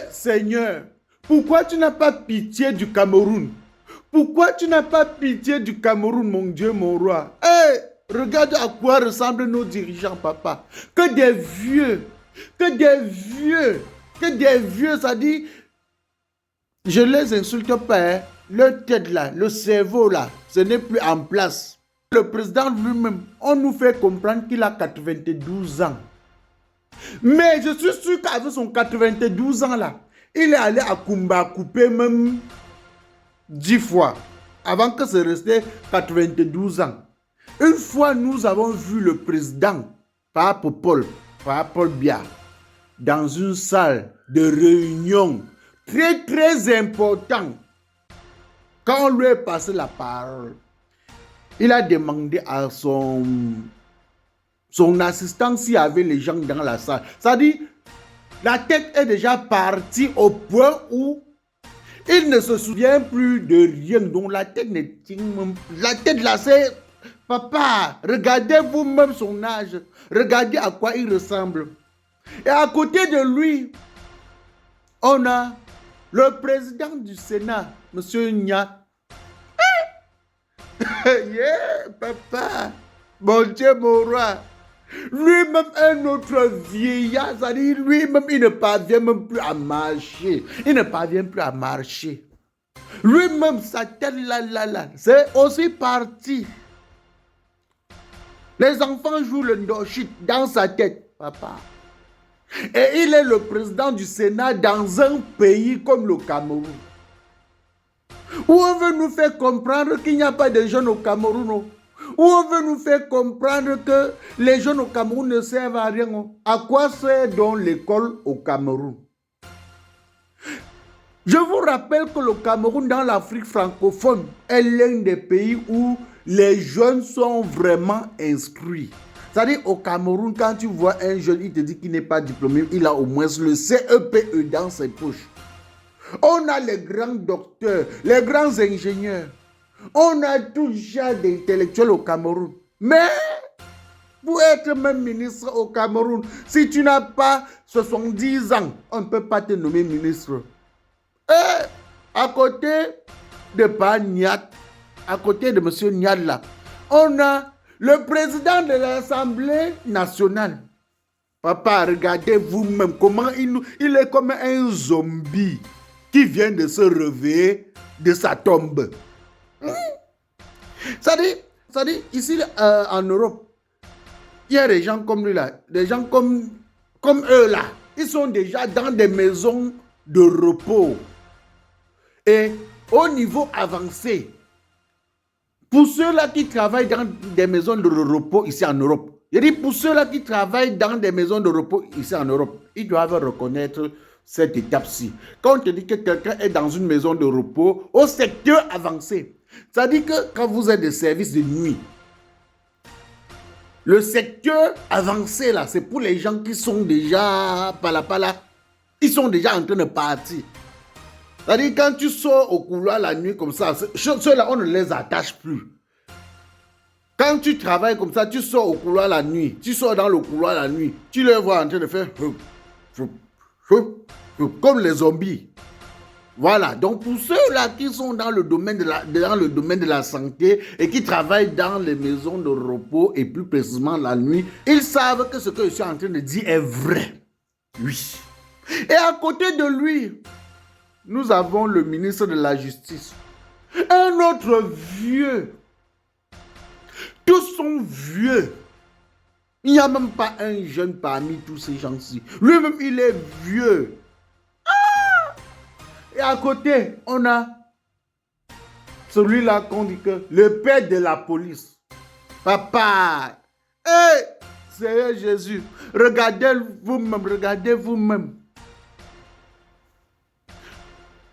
Seigneur, pourquoi tu n'as pas pitié du Cameroun? Pourquoi tu n'as pas pitié du Cameroun, mon Dieu, mon roi? Regarde à quoi ressemblent nos dirigeants, papa. Que des vieux, ça dit, je les insulte pas, hein. Leur tête là, le cerveau là, ce n'est plus en place. Le président lui-même, on nous fait comprendre qu'il a 92 ans. Mais je suis sûr qu'avec son 92 ans là, il est allé à Kumba couper même 10 fois avant que ça restait 92 ans. Une fois, nous avons vu le président, Pape Paul Biya, dans une salle de réunion très importante. Quand on lui a passé la parole, il a demandé à son assistant s'il y avait les gens dans la salle. Ça dit, la tête est déjà partie au point où il ne se souvient plus de rien. Donc la tête ne tient même plus. La tête là, c'est... Papa, regardez vous-même son âge. Regardez à quoi il ressemble. Et à côté de lui, on a le président du Sénat, M. Nyat. Yeah, papa, mon Dieu, mon roi. Lui-même, un autre vieillard, c'est-à-dire lui-même, il ne parvient même plus à marcher. Lui-même, sa tête là, c'est aussi parti. Les enfants jouent le ndoshit dans sa tête, papa. Et il est le président du Sénat dans un pays comme le Cameroun. Où on veut nous faire comprendre qu'il n'y a pas de jeunes au Cameroun. Où on veut nous faire comprendre que les jeunes au Cameroun ne servent à rien. À quoi sert donc l'école au Cameroun? Je vous rappelle que le Cameroun dans l'Afrique francophone est l'un des pays où les jeunes sont vraiment instruits. C'est-à-dire au Cameroun, quand tu vois un jeune, il te dit qu'il n'est pas diplômé, il a au moins le CEPE dans ses poches. On a les grands docteurs, les grands ingénieurs. On a tout genre d'intellectuels au Cameroun. Mais pour être même ministre au Cameroun, si tu n'as pas 70 ans, on ne peut pas te nommer ministre. Et à côté de Nyat, à côté de M. Nyat là, on a le président de l'Assemblée nationale. Papa, regardez vous-même comment il est comme un zombie qui vient de se réveiller de sa tombe. Ça dit, ici en Europe, il y a des gens comme lui là, des gens comme eux là. Ils sont déjà dans des maisons de repos. Et au niveau avancé, pour ceux-là qui travaillent dans des maisons de repos ici en Europe, je dis pour ceux-là qui travaillent dans des maisons de repos ici en Europe, ils doivent reconnaître cette étape-ci. Quand on te dit que quelqu'un est dans une maison de repos au secteur avancé, ça dit que quand vous êtes des services de nuit, le secteur avancé là, c'est pour les gens qui sont déjà ils sont déjà en train de partir. C'est-à-dire quand tu sors au couloir la nuit comme ça, ceux-là on ne les attache plus. Quand tu travailles comme ça, tu sors au couloir la nuit, tu sors dans le couloir la nuit, tu les vois en train de faire comme les zombies. Voilà, donc pour ceux-là qui sont dans le domaine de la santé et qui travaillent dans les maisons de repos et plus précisément la nuit, ils savent que ce que je suis en train de dire est vrai. Oui. Et à côté de lui, nous avons le ministre de la Justice. Un autre vieux. Tous sont vieux. Il n'y a même pas un jeune parmi tous ces gens-ci. Lui-même, il est vieux. Et à côté, on a celui-là qu'on dit que le père de la police. Papa, Seigneur Jésus, regardez vous-même.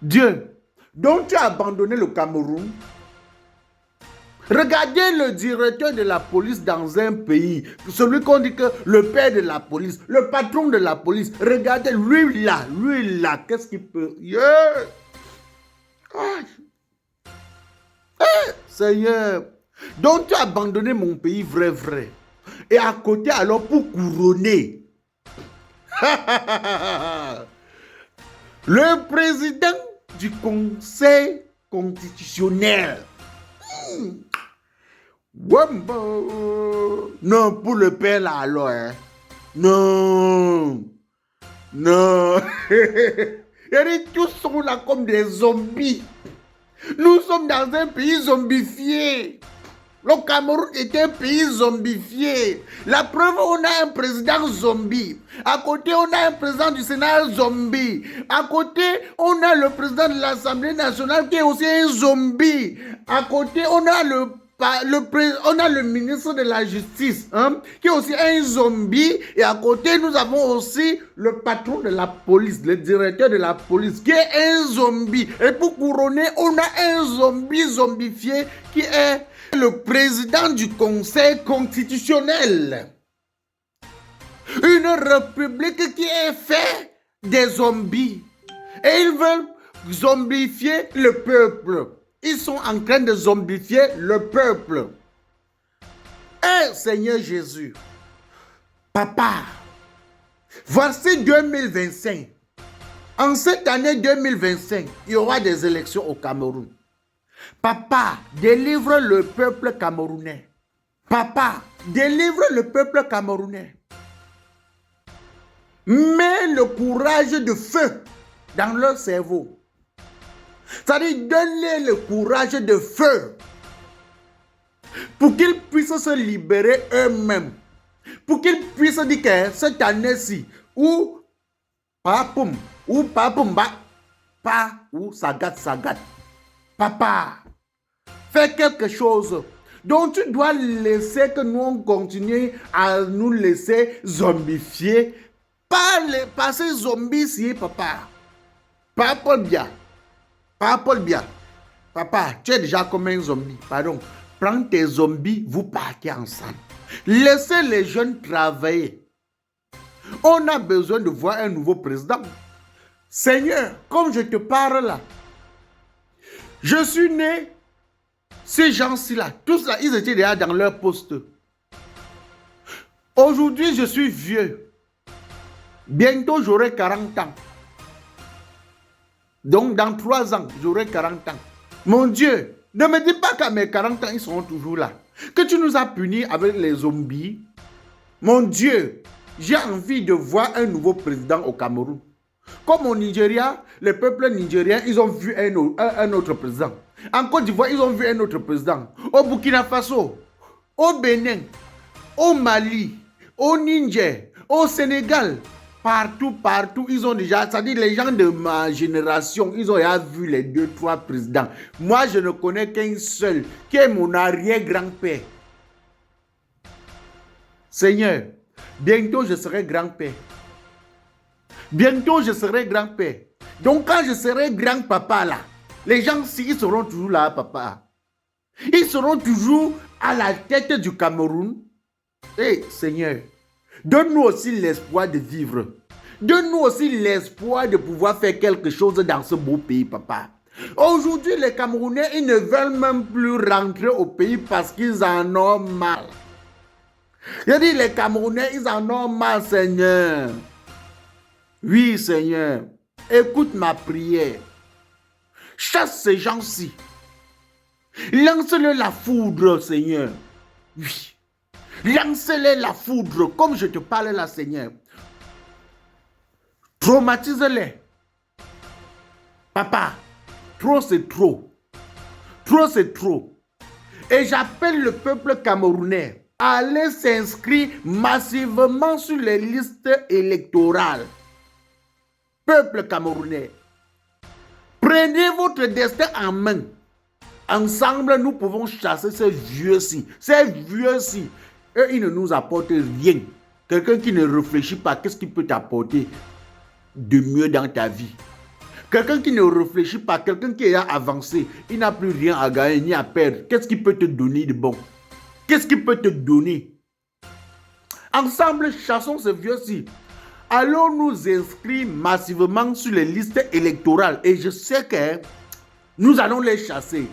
Dieu, donc tu as abandonné le Cameroun. Regardez le directeur de la police dans un pays, celui qu'on dit que le père de la police, le patron de la police. Regardez, lui là, qu'est-ce qu'il peut... Yeah. Seigneur, donc tu as abandonné mon pays vrai. Et à côté alors pour couronner. Le président du Conseil constitutionnel. Wombo. Non, pour le père là, alors. Hein. Non. Non. Et tous sont là comme des zombies. Nous sommes dans un pays zombifié. Le Cameroun est un pays zombifié. La preuve, on a un président zombie. À côté, on a un président du Sénat zombie. À côté, on a le président de l'Assemblée nationale qui est aussi un zombie. À côté, on a le ministre de la Justice, hein, qui est aussi un zombie. Et à côté, nous avons aussi le patron de la police, le directeur de la police, qui est un zombie. Et pour couronner, on a un zombie zombifié qui est le président du Conseil constitutionnel. Une république qui est faite des zombies. Et ils veulent zombifier le peuple. Ils sont en train de zombifier le peuple. Eh, Seigneur Jésus, Papa, voici 2025. En cette année 2025, il y aura des élections au Cameroun. Papa, délivre le peuple camerounais. Papa, délivre le peuple camerounais. Mets le courage de feu dans leur cerveau. C'est-à-dire, donne-les le courage de feu pour qu'ils puissent se libérer eux-mêmes. Pour qu'ils puissent dire que cette année-ci, ou papum, ou papumba, pas ou sagat. Papa, fais quelque chose. Donc tu dois laisser que nous on continue à nous laisser zombifier par ces zombies ici, papa. Papa bien. Papa bien. Papa, tu es déjà comme un zombie. Pardon. Prends tes zombies, vous partez ensemble. Laissez les jeunes travailler. On a besoin de voir un nouveau président. Seigneur, comme je te parle là, je suis né, ces gens-ci là, tous là, ils étaient déjà dans leur poste. Aujourd'hui, je suis vieux. Bientôt, j'aurai 40 ans. Donc, dans 3 ans, j'aurai 40 ans. Mon Dieu, ne me dis pas qu'à mes 40 ans, ils seront toujours là. Que tu nous as punis avec les zombies. Mon Dieu, j'ai envie de voir un nouveau président au Cameroun. Comme au Nigeria, le peuple nigérien, ils ont vu un autre président. En Côte d'Ivoire, ils ont vu un autre président. Au Burkina Faso, au Bénin, au Mali, au Niger, au Sénégal, partout, ils ont déjà, c'est-à-dire les gens de ma génération, ils ont déjà vu les 2-3 présidents. Moi, je ne connais qu'un seul, qui est mon arrière-grand-père. Seigneur, bientôt je serai grand-père. Bientôt, je serai grand-père. Donc, quand je serai grand-papa là, les gens, ils seront toujours là, papa. Ils seront toujours à la tête du Cameroun. Eh, Seigneur, donne-nous aussi l'espoir de vivre. Donne-nous aussi l'espoir de pouvoir faire quelque chose dans ce beau pays, papa. Aujourd'hui, les Camerounais, ils ne veulent même plus rentrer au pays parce qu'ils en ont mal. Je dis, les Camerounais, ils en ont mal, Seigneur. Oui, Seigneur, écoute ma prière. Chasse ces gens-ci. Lance-le la foudre, Seigneur. Oui. Lance-le la foudre, comme je te parle là, Seigneur. Traumatise-les. Papa, trop c'est trop. Trop c'est trop. Et j'appelle le peuple camerounais à aller s'inscrire massivement sur les listes électorales. Peuple camerounais, prenez votre destin en main. Ensemble, nous pouvons chasser ces vieux-ci. Ces vieux-ci, eux, ils ne nous apportent rien. Quelqu'un qui ne réfléchit pas, qu'est-ce qu'il peut t'apporter de mieux dans ta vie? Quelqu'un qui ne réfléchit pas, quelqu'un qui est avancé, il n'a plus rien à gagner ni à perdre. Qu'est-ce qu'il peut te donner de bon? Qu'est-ce qu'il peut te donner? Ensemble, chassons ces vieux-ci. Allons nous inscrire massivement sur les listes électorales. Et je sais que nous allons les chasser.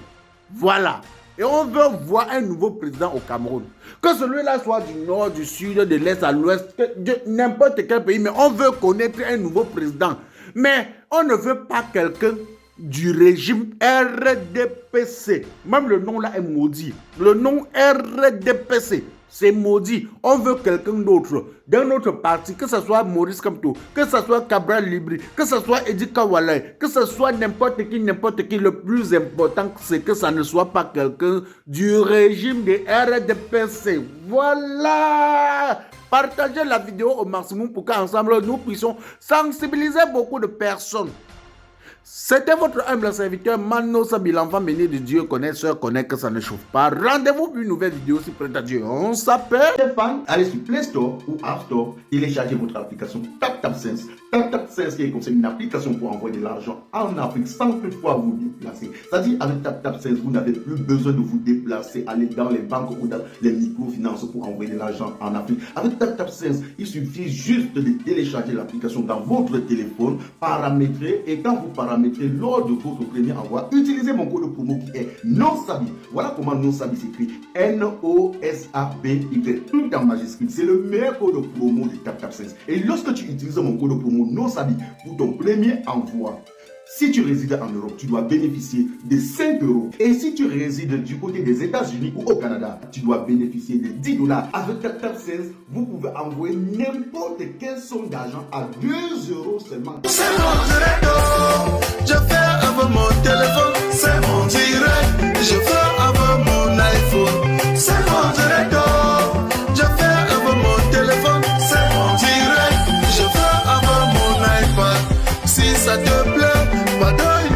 Voilà. Et on veut voir un nouveau président au Cameroun. Que celui-là soit du nord, du sud, de l'est à l'ouest, de n'importe quel pays. Mais on veut connaître un nouveau président. Mais on ne veut pas quelqu'un du régime RDPC. Même le nom là est maudit. Le nom RDPC, c'est maudit. On veut quelqu'un d'autre, d'un autre parti, que ce soit Maurice Kamto, que ce soit Cabral Libri, que ce soit Edi Kawalai, que ce soit n'importe qui. Le plus important, c'est que ça ne soit pas quelqu'un du régime de RDPC. Voilà! Partagez la vidéo au maximum pour qu'ensemble nous puissions sensibiliser beaucoup de personnes. C'était votre humble serviteur Mano Sabi, l'enfant béni de Dieu, connaisseur, connaît que ça ne chauffe pas. Rendez-vous pour une nouvelle vidéo si près à Dieu. On s'appelle Stéphane. Allez sur Play Store ou App Store, téléchargez votre application TapTapSense. TapTapSense qui est comme une application pour envoyer de l'argent en Afrique sans toutefois vous déplacer. C'est-à-dire avec TapTapSense, vous n'avez plus besoin de vous déplacer, aller dans les banques ou dans les microfinances pour envoyer de l'argent en Afrique. Avec TapTapSense, il suffit juste de télécharger l'application dans votre téléphone, paramétrer, et quand vous paramétrez lors de votre premier envoi, utilisez mon code promo qui est NOSABI. Voilà comment NOSABI s'écrit. NOSABY, tout en majuscule. C'est le meilleur code promo de TapTapSense. Et lorsque tu utilises mon code promo NOSABI pour ton premier envoi, si tu résides en Europe, tu dois bénéficier de 5 €. Et si tu résides du côté des États-Unis ou au Canada, tu dois bénéficier de 10 $. Avec TapTapSense, vous pouvez envoyer n'importe quelle somme d'argent à 2 € seulement. C'est mon direct, je fais avec mon téléphone. C'est mon direct, je fais avec mon iPhone. C'est mon direct, je fais avec mon téléphone. C'est mon direct, je fais avec mon iPad. Si ça te plaît, pas de